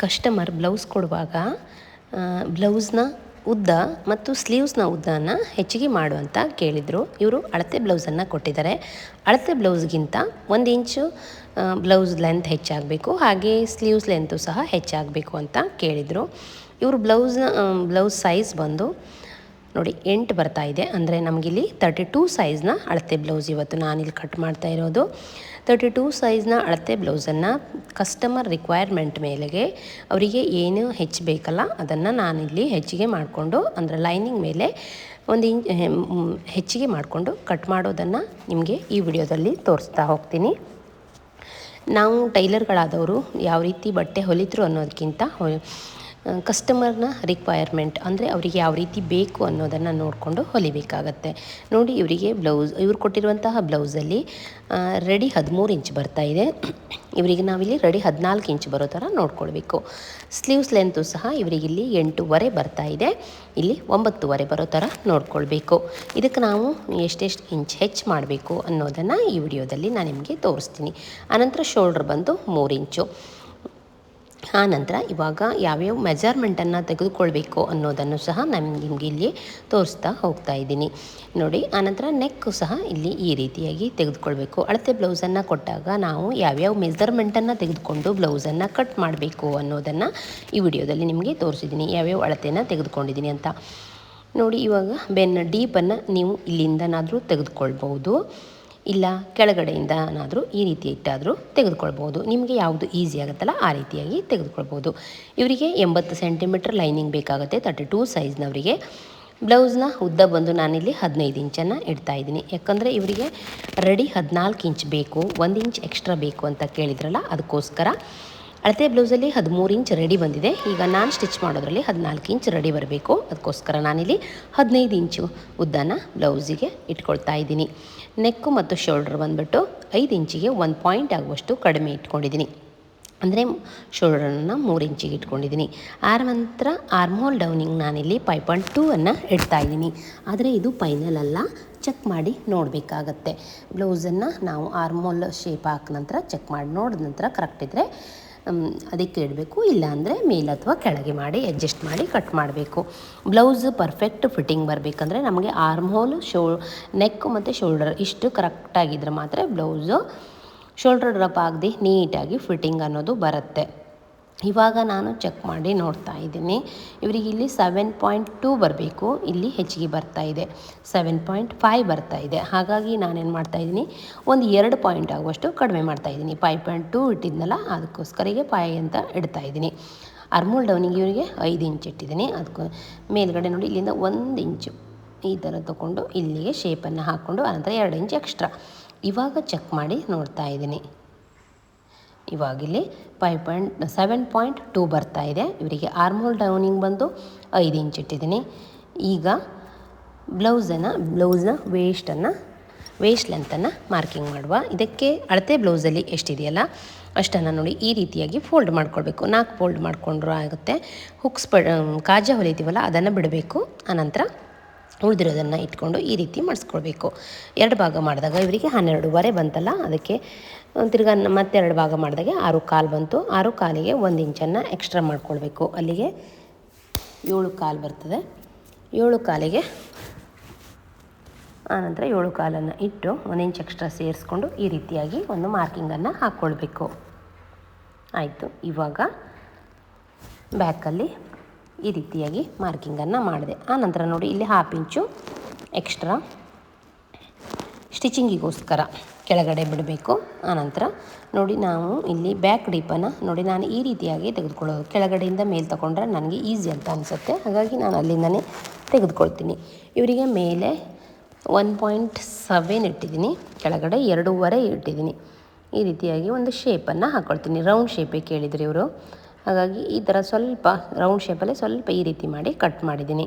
Customer blouse ಕೊಡುವಾಗ ಬ್ಲೌಸ್ನ ಉದ್ದ ಮತ್ತು ಸ್ಲೀವ್ಸ್ನ ಉದ್ದನ ಹೆಚ್ಚಿಗೆ ಮಾಡುವಂತ ಕೇಳಿದರು. ಇವರು ಅಳತೆ ಬ್ಲೌಸನ್ನು ಕೊಟ್ಟಿದ್ದಾರೆ. ಅಳತೆ ಬ್ಲೌಸ್ಗಿಂತ 1 ಇಂಚು ಬ್ಲೌಸ್ ಲೆಂತ್ ಹೆಚ್ಚಾಗಬೇಕು, ಹಾಗೆ ಸ್ಲೀವ್ಸ್ ಲೆಂತು ಸಹ ಹೆಚ್ಚಾಗಬೇಕು ಅಂತ ಕೇಳಿದರು. ಇವರು ಬ್ಲೌಸ್ ಸೈಜ್ ಬಂದು ನೋಡಿ 8 ಬರ್ತಾ ಇದೆ. ಅಂದರೆ ನಮಗಿಲ್ಲಿ 32 ಸೈಜ್ನ ಅಳತೆ ಬ್ಲೌಸ್ ಇವತ್ತು ನಾನಿಲ್ಲಿ ಕಟ್ ಮಾಡ್ತಾ ಇರೋದು. 32 ಸೈಜ್ನ ಅಳತೆ ಬ್ಲೌಸನ್ನು ಕಸ್ಟಮರ್ ರಿಕ್ವೈರ್ಮೆಂಟ್ ಮೇಲೆಗೆ ಅವರಿಗೆ ಏನು ಹೆಚ್ಚಬೇಕಲ್ಲ ಅದನ್ನು ನಾನಿಲ್ಲಿ ಹೆಚ್ಚಿಗೆ ಮಾಡಿಕೊಂಡು, ಅಂದರೆ ಲೈನಿಂಗ್ ಮೇಲೆ 1 ಇಂಚ್ ಹೆಚ್ಚಿಗೆ ಮಾಡಿಕೊಂಡು ಕಟ್ ಮಾಡೋದನ್ನು ನಿಮಗೆ ಈ ವಿಡಿಯೋದಲ್ಲಿ ತೋರಿಸ್ತಾ ಹೋಗ್ತೀನಿ. ನಾವು ಟೈಲರ್ಗಳಾದವರು ಯಾವ ರೀತಿ ಬಟ್ಟೆ ಹೊಲಿತರು ಅನ್ನೋದಕ್ಕಿಂತ ಕಸ್ಟಮರ್ನ ರಿಕ್ವೈರ್ಮೆಂಟ್, ಅಂದರೆ ಅವರಿಗೆ ಯಾವ ರೀತಿ ಬೇಕು ಅನ್ನೋದನ್ನು ನೋಡಿಕೊಂಡು ಹೊಲಿಬೇಕಾಗತ್ತೆ. ನೋಡಿ, ಇವರು ಕೊಟ್ಟಿರುವಂತಹ ಬ್ಲೌಸಲ್ಲಿ ರೆಡಿ 13 ಇಂಚ್ ಬರ್ತಾಯಿದೆ. ಇವರಿಗೆ ನಾವಿಲ್ಲಿ ರೆಡಿ 14 ಇಂಚ್ ಬರೋ ಥರ ನೋಡ್ಕೊಳ್ಬೇಕು. ಸ್ಲೀವ್ಸ್ ಲೆಂತು ಸಹ ಇವರಿಗಿಲ್ಲಿ 8.5 ಬರ್ತಾಯಿದೆ, ಇಲ್ಲಿ 9.5 ಬರೋ ಥರ ನೋಡ್ಕೊಳ್ಬೇಕು. ಇದಕ್ಕೆ ನಾವು ಎಷ್ಟೆಷ್ಟು ಇಂಚ್ ಹೆಚ್ಚು ಮಾಡಬೇಕು ಅನ್ನೋದನ್ನು ಈ ವಿಡಿಯೋದಲ್ಲಿ ನಾನು ನಿಮಗೆ ತೋರಿಸ್ತೀನಿ. ಆನಂತರ ಶೋಲ್ಡ್ರ್ ಬಂದು 3 ಇಂಚು. ಆನಂತರ ಇವಾಗ ಯಾವ್ಯಾವ ಮೆಜರ್ಮೆಂಟನ್ನು ತೆಗೆದುಕೊಳ್ಬೇಕು ಅನ್ನೋದನ್ನು ಸಹ ನಾನು ನಿಮಗೆ ಇಲ್ಲಿ ತೋರಿಸ್ತಾ ಹೋಗ್ತಾ ಇದ್ದೀನಿ. ನೋಡಿ, ಆನಂತರ ನೆಕ್ಕು ಸಹ ಇಲ್ಲಿ ಈ ರೀತಿಯಾಗಿ ತೆಗೆದುಕೊಳ್ಬೇಕು. ಅಳತೆ ಬ್ಲೌಸನ್ನು ಕೊಟ್ಟಾಗ ನಾವು ಯಾವ್ಯಾವ ಮೆಜರ್ಮೆಂಟನ್ನು ತೆಗೆದುಕೊಂಡು ಬ್ಲೌಸನ್ನು ಕಟ್ ಮಾಡಬೇಕು ಅನ್ನೋದನ್ನು ಈ ವಿಡಿಯೋದಲ್ಲಿ ನಿಮಗೆ ತೋರಿಸಿದ್ದೀನಿ, ಯಾವ್ಯಾವ ಅಳತೆಯನ್ನು ತೆಗೆದುಕೊಂಡಿದ್ದೀನಿ ಅಂತ. ನೋಡಿ, ಇವಾಗ ಬೆನ್ನ ಡೀಪನ್ನು ನೀವು ಇಲ್ಲಿಂದನಾದರೂ ತೆಗೆದುಕೊಳ್ಬೋದು, ಇಲ್ಲ ಕೆಳಗಡೆಯಿಂದನಾದರೂ ಈ ರೀತಿ ಇಟ್ಟಾದರೂ ತೆಗೆದುಕೊಳ್ಬೋದು. ನಿಮಗೆ ಯಾವುದು ಈಸಿ ಆಗುತ್ತಲ್ಲ ಆ ರೀತಿಯಾಗಿ ತೆಗೆದುಕೊಳ್ಬೋದು. ಇವರಿಗೆ 80 ಸೆಂಟಿಮೀಟರ್ ಲೈನಿಂಗ್ ಬೇಕಾಗುತ್ತೆ 32 ಸೈಜ್ನವರಿಗೆ. ಬ್ಲೌಸ್ನ ಉದ್ದ ಬಂದು ನಾನಿಲ್ಲಿ 15 ಇಂಚನ್ನು ಇಡ್ತಾಯಿದ್ದೀನಿ. ಯಾಕಂದರೆ ಇವರಿಗೆ ರೆಡಿ 14 ಇಂಚ್ ಬೇಕು, 1 ಇಂಚ್ ಎಕ್ಸ್ಟ್ರಾ ಬೇಕು ಅಂತ ಕೇಳಿದ್ರಲ್ಲ, ಅದಕ್ಕೋಸ್ಕರ. ಅಳತೆ ಬ್ಲೌಸಲ್ಲಿ 13 ಇಂಚ್ ರೆಡಿ ಬಂದಿದೆ. ಈಗ ನಾನು ಸ್ಟಿಚ್ ಮಾಡೋದ್ರಲ್ಲಿ 14 ಇಂಚ್ ರೆಡಿ ಬರಬೇಕು. ಅದಕ್ಕೋಸ್ಕರ ನಾನಿಲ್ಲಿ 15 ಇಂಚು ಉದ್ದನ ಬ್ಲೌಸಿಗೆ ಇಟ್ಕೊಳ್ತಾ ಇದ್ದೀನಿ. ನೆಕ್ಕು ಮತ್ತು ಶೋಲ್ಡ್ರ್ ಬಂದುಬಿಟ್ಟು 5 ಇಂಚಿಗೆ 1 ಪಾಯಿಂಟ್ ಆಗುವಷ್ಟು ಕಡಿಮೆ ಇಟ್ಕೊಂಡಿದ್ದೀನಿ, ಅಂದರೆ ಶೋಲ್ಡ್ರನ್ನು 3 ಇಂಚಿಗೆ ಇಟ್ಕೊಂಡಿದ್ದೀನಿ. ನಂತರ ಆರ್ಮ್ಹೋಲ್ ಡೌನಿಂಗ್ ನಾನಿಲ್ಲಿ 5.2 ಇಡ್ತಾಯಿದ್ದೀನಿ. ಆದರೆ ಇದು ಫೈನಲ್ ಅಲ್ಲ, ಚೆಕ್ ಮಾಡಿ ನೋಡಬೇಕಾಗತ್ತೆ. ಬ್ಲೌಸನ್ನು ನಾವು ಆರ್ಮ್ಹೋಲ್ ಶೇಪ್ ಹಾಕಿ ನಂತರ ಚೆಕ್ ಮಾಡಿ ನೋಡಿದ ನಂತರ ಕರೆಕ್ಟ್ ಇದ್ದರೆ ಅದಕ್ಕೆ ಇಡಬೇಕು, ಇಲ್ಲ ಅಂದರೆ ಮೇಲೆ ಅಥವಾ ಕೆಳಗೆ ಮಾಡಿ ಅಡ್ಜಸ್ಟ್ ಮಾಡಿ ಕಟ್ ಮಾಡಬೇಕು. ಬ್ಲೌಸ್ ಪರ್ಫೆಕ್ಟ್ ಫಿಟ್ಟಿಂಗ್ ಬರಬೇಕಂದ್ರೆ ನಮಗೆ ಆರ್ಮ್ಹೋಲ್, ನೆಕ್ಕು ಮತ್ತು ಶೋಲ್ಡರ್ ಇಷ್ಟು ಕರೆಕ್ಟಾಗಿದ್ದರೆ ಮಾತ್ರ ಬ್ಲೌಸು ಶೋಲ್ಡರ್ ಡ್ರಾಪ್ ಆಗದೆ ನೀಟಾಗಿ ಫಿಟ್ಟಿಂಗ್ ಅನ್ನೋದು ಬರುತ್ತೆ. ಇವಾಗ ನಾನು ಚೆಕ್ ಮಾಡಿ ನೋಡ್ತಾ ಇದ್ದೀನಿ. ಇವರಿಗೆ ಇಲ್ಲಿ 7.2 ಬರಬೇಕು, ಇಲ್ಲಿ ಹೆಚ್ಚಿಗೆ ಬರ್ತಾಯಿದೆ 7.5 ಬರ್ತಾಯಿದೆ. ಹಾಗಾಗಿ ನಾನೇನು ಮಾಡ್ತಾಯಿದ್ದೀನಿ, ಒಂದು 2 ಪಾಯಿಂಟ್ ಆಗುವಷ್ಟು ಕಡಿಮೆ ಮಾಡ್ತಾಯಿದ್ದೀನಿ. 5.2 ಇಟ್ಟಿದ್ನಲ್ಲ, ಅದಕ್ಕೋಸ್ಕರಿಗೆ 5 ಅಂತ ಇಡ್ತಾಯಿದ್ದೀನಿ. ಆರ್ಮ್ಹೋಲ್ ಡೌನಿಗೆ ಇವರಿಗೆ 5 ಇಂಚ್ ಇಟ್ಟಿದ್ದೀನಿ. ಅದಕ್ಕೆ ಮೇಲ್ಗಡೆ ನೋಡಿ ಇಲ್ಲಿಂದ 1 ಇಂಚು ಈ ಥರ ತೊಗೊಂಡು ಇಲ್ಲಿಗೆ ಶೇಪನ್ನು ಹಾಕ್ಕೊಂಡು ಆನಂತರ 2 ಇಂಚ್ ಎಕ್ಸ್ಟ್ರಾ. ಇವಾಗ ಚೆಕ್ ಮಾಡಿ ನೋಡ್ತಾ ಇದ್ದೀನಿ. ಇವಾಗಿಲ್ಲಿ 7.2 ಬರ್ತಾಯಿದೆ. ಇವರಿಗೆ ಆರ್ಮ್ಹೋಲ್ ಡೌನಿಂಗ್ ಬಂದು 5 ಇಂಚ್ ಇಟ್ಟಿದ್ದೀನಿ. ಈಗ ಬ್ಲೌಸ್ನ ವೇಸ್ಟ್ ಲೆಂತನ್ನು ಮಾರ್ಕಿಂಗ್ ಮಾಡುವ. ಇದಕ್ಕೆ ಅಳತೆ ಬ್ಲೌಸಲ್ಲಿ ಎಷ್ಟಿದೆಯಲ್ಲ ಅಷ್ಟನ್ನು ನೋಡಿ ಈ ರೀತಿಯಾಗಿ ಫೋಲ್ಡ್ ಮಾಡ್ಕೊಳ್ಬೇಕು. 4 ಫೋಲ್ಡ್ ಮಾಡಿಕೊಂಡ್ರೂ ಆಗುತ್ತೆ. ಕಾಜಾ ಹೊಲಿತೀವಲ್ಲ ಅದನ್ನು ಬಿಡಬೇಕು. ಆನಂತರ ಉಳಿದಿರೋದನ್ನು ಇಟ್ಕೊಂಡು ಈ ರೀತಿ ಮಾಡಿಸ್ಕೊಳ್ಬೇಕು. 2 ಭಾಗ ಮಾಡಿದಾಗ ಇವರಿಗೆ 12.5 ಬಂತಲ್ಲ, ಅದಕ್ಕೆ ತಿರ್ಗಾ ಮತ್ತೆ 2 ಭಾಗ ಮಾಡಿದಾಗೆ 6.25 ಬಂತು. 6.25ಗೆ 1 ಇಂಚನ್ನು ಎಕ್ಸ್ಟ್ರಾ ಮಾಡ್ಕೊಳ್ಬೇಕು. ಅಲ್ಲಿಗೆ 7.25 ಬರ್ತದೆ. 7.25ಗೆ ಆನಂತರ 7.25 ಇಟ್ಟು 1 ಇಂಚ್ ಎಕ್ಸ್ಟ್ರಾ ಸೇರಿಸ್ಕೊಂಡು ಈ ರೀತಿಯಾಗಿ ಒಂದು ಮಾರ್ಕಿಂಗನ್ನು ಹಾಕ್ಕೊಳ್ಬೇಕು. ಆಯಿತು. ಇವಾಗ ಬ್ಯಾಕಲ್ಲಿ ಈ ರೀತಿಯಾಗಿ ಮಾರ್ಕಿಂಗನ್ನು ಮಾಡಿದೆ. ಆನಂತರ ನೋಡಿ ಇಲ್ಲಿ 1/2 ಇಂಚು ಎಕ್ಸ್ಟ್ರಾ ಸ್ಟಿಚಿಂಗಿಗೋಸ್ಕರ ಕೆಳಗಡೆ ಬಿಡಬೇಕು. ಆನಂತರ ನೋಡಿ ನಾವು ಇಲ್ಲಿ ಬ್ಯಾಕ್ ಡೀಪನ್ನು ನೋಡಿ ನಾನು ಈ ರೀತಿಯಾಗಿ ತೆಗೆದುಕೊಳ್ಳೋದು. ಕೆಳಗಡೆಯಿಂದ ಮೇಲೆ ತಗೊಂಡ್ರೆ ನನಗೆ ಈಸಿ ಅಂತ ಅನಿಸುತ್ತೆ, ಹಾಗಾಗಿ ನಾನು ಅಲ್ಲಿಂದನೇ ತೆಗೆದುಕೊಳ್ತೀನಿ. ಇವರಿಗೆ ಮೇಲೆ 1.7 ಇಟ್ಟಿದ್ದೀನಿ, ಕೆಳಗಡೆ 2.5 ಇಟ್ಟಿದ್ದೀನಿ. ಈ ರೀತಿಯಾಗಿ ಒಂದು ಶೇಪನ್ನು ಹಾಕ್ಕೊಳ್ತೀನಿ. ರೌಂಡ್ ಶೇಪೇ ಕೇಳಿದ್ರು ಇವರು, ಹಾಗಾಗಿ ಈ ಥರ ಸ್ವಲ್ಪ ರೌಂಡ್ ಶೇಪಲ್ಲೇ ಸ್ವಲ್ಪ ಈ ರೀತಿ ಮಾಡಿ ಕಟ್ ಮಾಡಿದ್ದೀನಿ.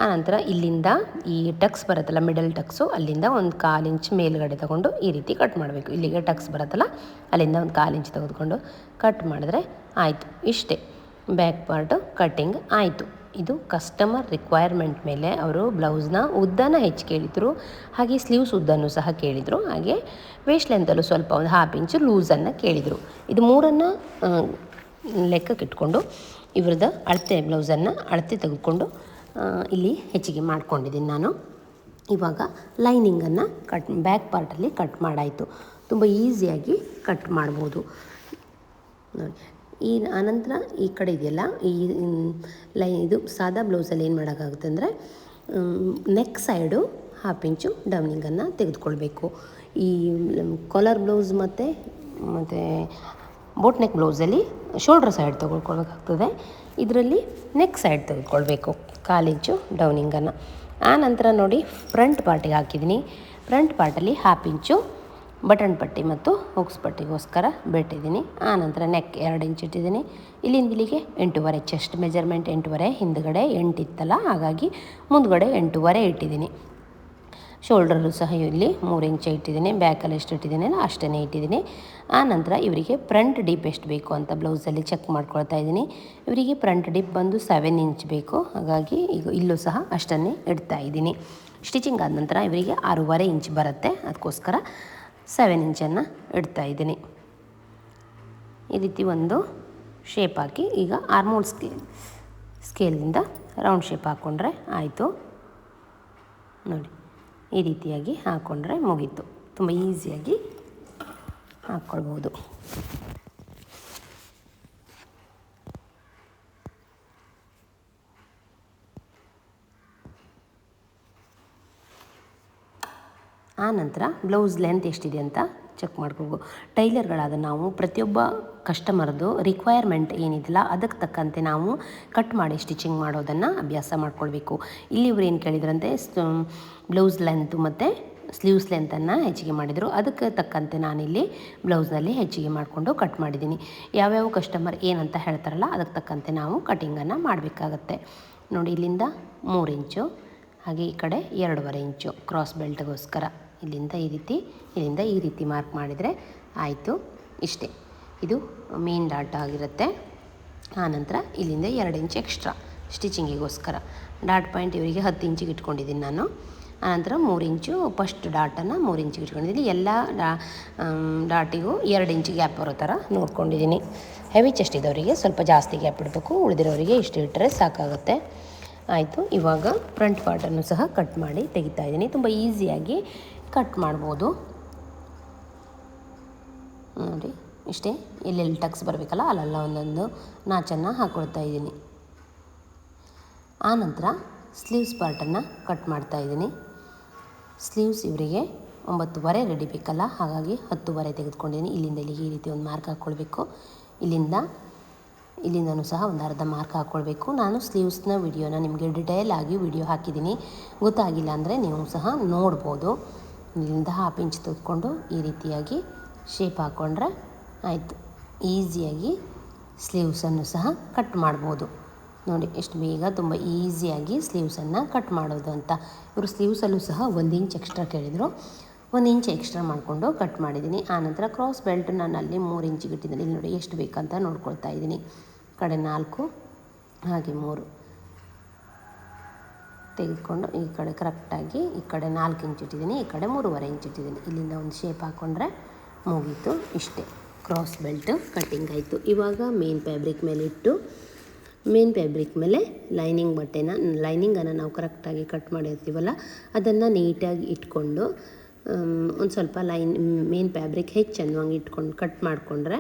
ಆನಂತರ ಇಲ್ಲಿಂದ ಈ ಟಕ್ಸ್ ಬರುತ್ತಲ್ಲ, ಮಿಡಲ್ ಟಕ್ಸು, ಅಲ್ಲಿಂದ 1/4 ಇಂಚ್ ಮೇಲ್ಗಡೆ ತಗೊಂಡು ಈ ರೀತಿ ಕಟ್ ಮಾಡಬೇಕು. ಇಲ್ಲಿಗೆ ಟಕ್ಸ್ ಬರುತ್ತಲ್ಲ, ಅಲ್ಲಿಂದ 1/4 ಇಂಚ್ ತೆಗೆದುಕೊಂಡು ಕಟ್ ಮಾಡಿದ್ರೆ ಆಯಿತು. ಇಷ್ಟೇ, ಬ್ಯಾಕ್ ಪಾರ್ಟು ಕಟ್ಟಿಂಗ್ ಆಯಿತು. ಇದು ಕಸ್ಟಮರ್ ರಿಕ್ವೈರ್ಮೆಂಟ್ ಮೇಲೆ ಅವರು ಬ್ಲೌಸ್ನ ಉದ್ದನ ಹೆಚ್ಚು ಕೇಳಿದರು, ಹಾಗೆ ಸ್ಲೀವ್ಸ್ ಉದ್ದನೂ ಸಹ ಕೇಳಿದರು, ಹಾಗೆ ವೇಸ್ಟ್ ಲೆಂತಲ್ಲೂ ಸ್ವಲ್ಪ ಒಂದು 1/2 ಇಂಚು ಲೂಸನ್ನು ಕೇಳಿದರು. ಇದು ಮೂರನ್ನು ಲೆಕ್ಕಕ್ಕಿಟ್ಕೊಂಡು ಇವ್ರದ್ದು ಬ್ಲೌಸನ್ನು ಅಳತೆ ತೆಗೆದುಕೊಂಡು ಇಲ್ಲಿ ಹೆಚ್ಚಿಗೆ ಮಾಡ್ಕೊಂಡಿದ್ದೀನಿ ನಾನು. ಇವಾಗ ಲೈನಿಂಗನ್ನು ಬ್ಯಾಕ್ ಪಾರ್ಟಲ್ಲಿ ಕಟ್ ಮಾಡಾಯಿತು. ತುಂಬ ಈಸಿಯಾಗಿ ಕಟ್ ಮಾಡ್ಬೋದು ನೋಡಿ. ಆನಂತರ ಈ ಕಡೆ ಇದೆಯಲ್ಲ, ಈ ಇದು ಸಾದಾ ಬ್ಲೌಸಲ್ಲಿ ಏನು ಮಾಡೋಕ್ಕಾಗುತ್ತೆ ಅಂದರೆ ನೆಕ್ ಸೈಡು 1/2 ಇಂಚು ಡೌನಿಂಗನ್ನು ತೆಗೆದುಕೊಳ್ಬೇಕು. ಈ ಕಾಲರ್ ಬ್ಲೌಸ್ ಮತ್ತು ಬೋಟ್ ನೆಕ್ ಬ್ಲೌಸಲ್ಲಿ ಶೋಲ್ಡ್ರ್ ಸೈಡ್ ತೆಗೆದುಕೊಳ್ಬೇಕಾಗ್ತದೆ. ಇದರಲ್ಲಿ ನೆಕ್ ಸೈಡ್ ತೆಗೆದುಕೊಳ್ಬೇಕು 1/4 ಇಂಚು ಡೌನಿಂಗನ್ನು. ಆನಂತರ ನೋಡಿ ಫ್ರಂಟ್ ಪಾರ್ಟಿಗೆ ಹಾಕಿದ್ದೀನಿ. ಫ್ರಂಟ್ ಪಾರ್ಟಲ್ಲಿ 1/2 ಇಂಚು ಬಟನ್ ಪಟ್ಟಿ ಮತ್ತು ಹುಕ್ಸ್ ಪಟ್ಟಿಗೋಸ್ಕರ ಬಿಟ್ಟಿದ್ದೀನಿ. ಆನಂತರ ನೆಕ್ 2 ಇಂಚ್ ಇಟ್ಟಿದ್ದೀನಿ. ಇಲ್ಲಿಂದ ಇಲ್ಲಿಗೆ 8.5 ಚೆಸ್ಟ್ ಮೆಜರ್ಮೆಂಟ್ 8.5, ಹಿಂದುಗಡೆ 8 ಇತ್ತಲ್ಲ ಹಾಗಾಗಿ ಮುಂದುಗಡೆ 8.5 ಇಟ್ಟಿದ್ದೀನಿ. ಶೋಲ್ಡ್ರಲ್ಲೂ ಸಹ ಇಲ್ಲಿ 3 ಇಂಚ್ ಇಟ್ಟಿದ್ದೀನಿ. ಬ್ಯಾಕಲ್ಲಿ ಎಷ್ಟು ಇಟ್ಟಿದ್ದೀನಿ ಅಷ್ಟೇ ಇಟ್ಟಿದ್ದೀನಿ. ಆನಂತರ ಇವರಿಗೆ ಫ್ರಂಟ್ ಡೀಪ್ ಎಷ್ಟು ಬೇಕು ಅಂತ ಬ್ಲೌಸಲ್ಲಿ ಚೆಕ್ ಮಾಡ್ಕೊಳ್ತಾ ಇದ್ದೀನಿ. ಇವರಿಗೆ ಫ್ರಂಟ್ ಡೀಪ್ ಬಂದು 7 ಇಂಚ್ ಬೇಕು, ಹಾಗಾಗಿ ಈಗ ಇಲ್ಲೂ ಸಹ ಅಷ್ಟನ್ನೇ ಇಡ್ತಾ ಇದ್ದೀನಿ. ಸ್ಟಿಚಿಂಗ್ ಆದ ನಂತರ ಇವರಿಗೆ 6.5 ಇಂಚ್ ಬರುತ್ತೆ, ಅದಕ್ಕೋಸ್ಕರ 7 ಇಂಚನ್ನು ಇಡ್ತಾ ಇದ್ದೀನಿ. ಈ ರೀತಿ ಒಂದು ಶೇಪ್ ಹಾಕಿ ಈಗ ಆರ್ಮೋಲ್ ಸ್ಕೇಲಿಂದ ರೌಂಡ್ ಶೇಪ್ ಹಾಕ್ಕೊಂಡ್ರೆ ಆಯಿತು ನೋಡಿ. ಈ ರೀತಿಯಾಗಿ ಹಾಕ್ಕೊಂಡ್ರೆ ಮುಗೀತು. ತುಂಬ ಈಸಿಯಾಗಿ ಹಾಕ್ಕೊಳ್ಬೋದು. ಆನಂತರ ಬ್ಲೌಸ್ ಲೆಂತ್ ಎಷ್ಟಿದೆ ಅಂತ ಚೆಕ್ ಮಾಡ್ಕೋಬೋದು. ಟೈಲರ್ಗಳಾದ ನಾವು ಪ್ರತಿಯೊಬ್ಬ ಕಸ್ಟಮರ್ದು ರಿಕ್ವೈರ್ಮೆಂಟ್ ಏನಿದೆಯಲ್ಲ ಅದಕ್ಕೆ ತಕ್ಕಂತೆ ನಾವು ಕಟ್ ಮಾಡಿ ಸ್ಟಿಚಿಂಗ್ ಮಾಡೋದನ್ನು ಅಭ್ಯಾಸ ಮಾಡ್ಕೊಳ್ಬೇಕು. ಇಲ್ಲಿ ಇವ್ರು ಏನು ಕೇಳಿದ್ರಂತೆ ಬ್ಲೌಸ್ ಲೆಂತು ಮತ್ತು ಸ್ಲೀವ್ಸ್ ಲೆಂತನ್ನು ಹೆಚ್ಚಿಗೆ ಮಾಡಿದರು. ಅದಕ್ಕೆ ತಕ್ಕಂತೆ ನಾನಿಲ್ಲಿ ಬ್ಲೌಸ್ನಲ್ಲಿ ಹೆಚ್ಚಿಗೆ ಮಾಡಿಕೊಂಡು ಕಟ್ ಮಾಡಿದ್ದೀನಿ. ಯಾವ್ಯಾವ ಕಸ್ಟಮರ್ ಏನಂತ ಹೇಳ್ತಾರಲ್ಲ ಅದಕ್ಕೆ ತಕ್ಕಂತೆ ನಾವು ಕಟಿಂಗನ್ನು ಮಾಡಬೇಕಾಗತ್ತೆ ನೋಡಿ. ಇಲ್ಲಿಂದ 3 ಇಂಚು, ಹಾಗೆ ಈ ಕಡೆ 2.5 ಇಂಚು ಕ್ರಾಸ್ ಬೆಲ್ಟ್ಗೋಸ್ಕರ ಇಲ್ಲಿಂದ ಈ ರೀತಿ ಮಾರ್ಕ್ ಮಾಡಿದರೆ ಆಯಿತು. ಇಷ್ಟೇ, ಇದು ಮೇನ್ ಡಾಟ್ ಆಗಿರುತ್ತೆ. ಆನಂತರ ಇಲ್ಲಿಂದ 2 ಇಂಚ್ ಎಕ್ಸ್ಟ್ರಾ ಸ್ಟಿಚಿಂಗಿಗೋಸ್ಕರ ಡಾಟ್ ಪಾಯಿಂಟ್ ಇವರಿಗೆ 10 ಇಂಚಿಗೆ ಇಟ್ಕೊಂಡಿದ್ದೀನಿ ನಾನು. ಆನಂತರ 3 ಇಂಚು ಫಸ್ಟ್ ಡಾಟನ್ನು 3 ಇಂಚಿಗೆ ಇಟ್ಕೊಂಡಿದ್ದೀನಿ. ಎಲ್ಲ ಡಾಟಿಗೂ 2 ಇಂಚ್ ಗ್ಯಾಪ್ ಬರೋ ಥರ ನೋಡ್ಕೊಂಡಿದ್ದೀನಿ. ಹೆವಿ ಚೆಸ್ಟ್ ಇದ್ದವರಿಗೆ ಸ್ವಲ್ಪ ಜಾಸ್ತಿ ಗ್ಯಾಪ್ ಇಡಬೇಕು, ಉಳಿದಿರೋರಿಗೆ ಇಷ್ಟು ಇಟ್ಟರೆ ಸಾಕಾಗುತ್ತೆ. ಆಯಿತು, ಇವಾಗ ಫ್ರಂಟ್ ಪಾರ್ಟನ್ನು ಸಹ ಕಟ್ ಮಾಡಿ ತೆಗಿತಾ ಇದ್ದೀನಿ. ತುಂಬ ಈಸಿಯಾಗಿ ಕಟ್ ಮಾಡ್ಬೋದು ನೋಡಿ. ಇಷ್ಟೇ, ಎಲ್ಲೆಲ್ಲಿ ಟಕ್ಸ್ ಬರಬೇಕಲ್ಲ ಅಲ್ಲೆಲ್ಲ ಒಂದೊಂದು ನಾಚನ್ನು ಹಾಕ್ಕೊಳ್ತಾ ಇದ್ದೀನಿ. ಆನಂತರ ಸ್ಲೀವ್ಸ್ ಪಾರ್ಟನ್ನು ಕಟ್ ಮಾಡ್ತಾ ಇದ್ದೀನಿ. ಸ್ಲೀವ್ಸ್ ಇವರಿಗೆ 9.5 ರೆಡಿ ಬೇಕಲ್ಲ, ಹಾಗಾಗಿ 10.5 ತೆಗೆದುಕೊಂಡಿದ್ದೀನಿ. ಇಲ್ಲಿಂದ ಇಲ್ಲಿಗೆ ಈ ರೀತಿ ಒಂದು ಮಾರ್ಕ್ ಹಾಕ್ಕೊಳ್ಬೇಕು. ಇಲ್ಲಿಂದನೂ ಸಹ ಒಂದು ಅರ್ಧ ಮಾರ್ಕ್ ಹಾಕ್ಕೊಳ್ಬೇಕು. ನಾನು ಸ್ಲೀವ್ಸ್ನ ವಿಡಿಯೋನ ನಿಮಗೆ ಡಿಟೇಲ್ ಆಗಿ ವಿಡಿಯೋ ಹಾಕಿದ್ದೀನಿ, ಗೊತ್ತಾಗಿಲ್ಲ ಅಂದರೆ ನೀವು ಸಹ ನೋಡ್ಬೋದು. ಇಲ್ಲಿಂದ 1/2 ಇಂಚ್ ತೆಗೆದುಕೊಂಡು ಈ ರೀತಿಯಾಗಿ ಶೇಪ್ ಹಾಕ್ಕೊಂಡ್ರೆ ಆಯಿತು. ಈಸಿಯಾಗಿ ಸ್ಲೀವ್ಸನ್ನು ಸಹ ಕಟ್ ಮಾಡ್ಬೋದು ನೋಡಿ. ಎಷ್ಟು ಬೇಗ ತುಂಬ ಈಸಿಯಾಗಿ ಸ್ಲೀವ್ಸನ್ನು ಕಟ್ ಮಾಡೋದು ಅಂತ. ಇವರು ಸ್ಲೀವ್ಸಲ್ಲೂ ಸಹ 1 ಇಂಚ್ ಎಕ್ಸ್ಟ್ರಾ ಕೇಳಿದರು, 1 ಇಂಚ್ ಎಕ್ಸ್ಟ್ರಾ ಮಾಡಿಕೊಂಡು ಕಟ್ ಮಾಡಿದ್ದೀನಿ. ಆನಂತರ ಕ್ರಾಸ್ ಬೆಲ್ಟ್ ನಾನು ಅಲ್ಲಿ 3 ಇಂಚಿಗೆ ಇಟ್ಟಿದ್ದೀನಿ. ಇಲ್ಲಿ ನೋಡಿ ಎಷ್ಟು ಬೇಕಂತ ನೋಡ್ಕೊಳ್ತಾ ಇದ್ದೀನಿ. ಕಡೆ 4 ಹಾಗೆ 3 ತೆಗೆದುಕೊಂಡು ಈ ಕಡೆ ಕರೆಕ್ಟಾಗಿ ಈ ಕಡೆ 4 ಇಂಚ್ ಇಟ್ಟಿದ್ದೀನಿ, ಈ ಕಡೆ 3.5 ಇಂಚ್ ಇಟ್ಟಿದ್ದೀನಿ. ಇಲ್ಲಿಂದ ಒಂದು ಶೇಪ್ ಹಾಕ್ಕೊಂಡ್ರೆ ಮುಗೀತು. ಇಷ್ಟೇ, ಕ್ರಾಸ್ ಬೆಲ್ಟ್ ಕಟ್ಟಿಂಗ್ ಆಯಿತು. ಇವಾಗ ಮೇನ್ ಫ್ಯಾಬ್ರಿಕ್ ಮೇಲೆ ಇಟ್ಟು ಮೇನ್ ಫ್ಯಾಬ್ರಿಕ್ ಮೇಲೆ ಲೈನಿಂಗನ್ನು ನಾವು ಕರೆಕ್ಟಾಗಿ ಕಟ್ ಮಾಡಿರ್ತೀವಲ್ಲ ಅದನ್ನು ನೀಟಾಗಿ ಇಟ್ಕೊಂಡು ಒಂದು ಸ್ವಲ್ಪ ಮೇನ್ ಫ್ಯಾಬ್ರಿಕ್ ಹೆಚ್ಚು ಅನ್ನುವಂಗೆ ಇಟ್ಕೊಂಡು ಕಟ್ ಮಾಡಿಕೊಂಡ್ರೆ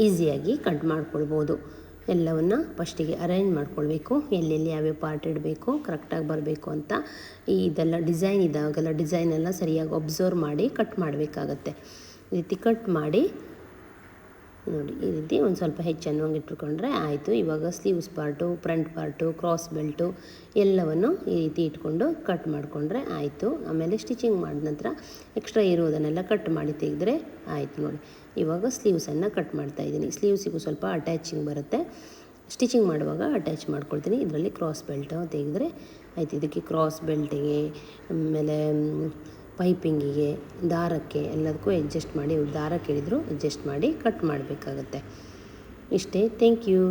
ಈಸಿಯಾಗಿ ಕಟ್ ಮಾಡ್ಕೊಳ್ಬೋದು. ಎಲ್ಲವನ್ನು ಫಸ್ಟಿಗೆ ಅರೇಂಜ್ ಮಾಡ್ಕೊಳ್ಬೇಕು, ಎಲ್ಲೆಲ್ಲಿ ಯಾವ್ಯಾವ ಪಾರ್ಟ್ ಇಡಬೇಕು ಕರೆಕ್ಟಾಗಿ ಬರಬೇಕು ಅಂತ. ಇದೆಲ್ಲ ಡಿಸೈನ್ ಇದ್ದಾಗೆಲ್ಲ ಡಿಸೈನೆಲ್ಲ ಸರಿಯಾಗಿ ಒಬ್ಸರ್ವ್ ಮಾಡಿ ಕಟ್ ಮಾಡಬೇಕಾಗತ್ತೆ. ಈ ರೀತಿ ಕಟ್ ಮಾಡಿ ನೋಡಿ, ಈ ರೀತಿ ಒಂದು ಸ್ವಲ್ಪ ಹೆಚ್ಚು ಅನ್ನುವಂಗೆ ಇಟ್ಕೊಂಡ್ರೆ ಆಯಿತು. ಇವಾಗ sleeves part, front part, cross belt ಎಲ್ಲವನ್ನು ಈ ರೀತಿ ಇಟ್ಕೊಂಡು ಕಟ್ ಮಾಡಿಕೊಂಡ್ರೆ ಆಯಿತು. ಆಮೇಲೆ ಸ್ಟಿಚಿಂಗ್ ಮಾಡಿದ ನಂತರ ಎಕ್ಸ್ಟ್ರಾ ಇರೋದನ್ನೆಲ್ಲ ಕಟ್ ಮಾಡಿ ತೆಗೆದ್ರೆ ಆಯಿತು ನೋಡಿ. ಇವಾಗ ಸ್ಲೀವ್ಸನ್ನು ಕಟ್ ಮಾಡ್ತಾಯಿದ್ದೀನಿ. ಸ್ಲೀವ್ಸಿಗೂ ಸ್ವಲ್ಪ ಅಟ್ಯಾಚಿಂಗ್ ಬರುತ್ತೆ, ಸ್ಟಿಚಿಂಗ್ ಮಾಡುವಾಗ ಅಟ್ಯಾಚ್ ಮಾಡ್ಕೊಳ್ತೀನಿ. ಇದರಲ್ಲಿ ಕ್ರಾಸ್ ಬೆಲ್ಟ್ ತೆಗೆದ್ರೆ ಆಯಿತು. ಇದಕ್ಕೆ ಕ್ರಾಸ್ ಬೆಲ್ಟಿಗೆ ಆಮೇಲೆ ಪೈಪಿಂಗಿಗೆ, ದಾರಕ್ಕೆ ಎಲ್ಲದಕ್ಕೂ ಅಡ್ಜಸ್ಟ್ ಮಾಡಿ, ದಾರ ಕೇಳಿದ್ರು ಅಡ್ಜಸ್ಟ್ ಮಾಡಿ ಕಟ್ ಮಾಡಬೇಕಾಗತ್ತೆ. ಇಷ್ಟೇ. Thank you.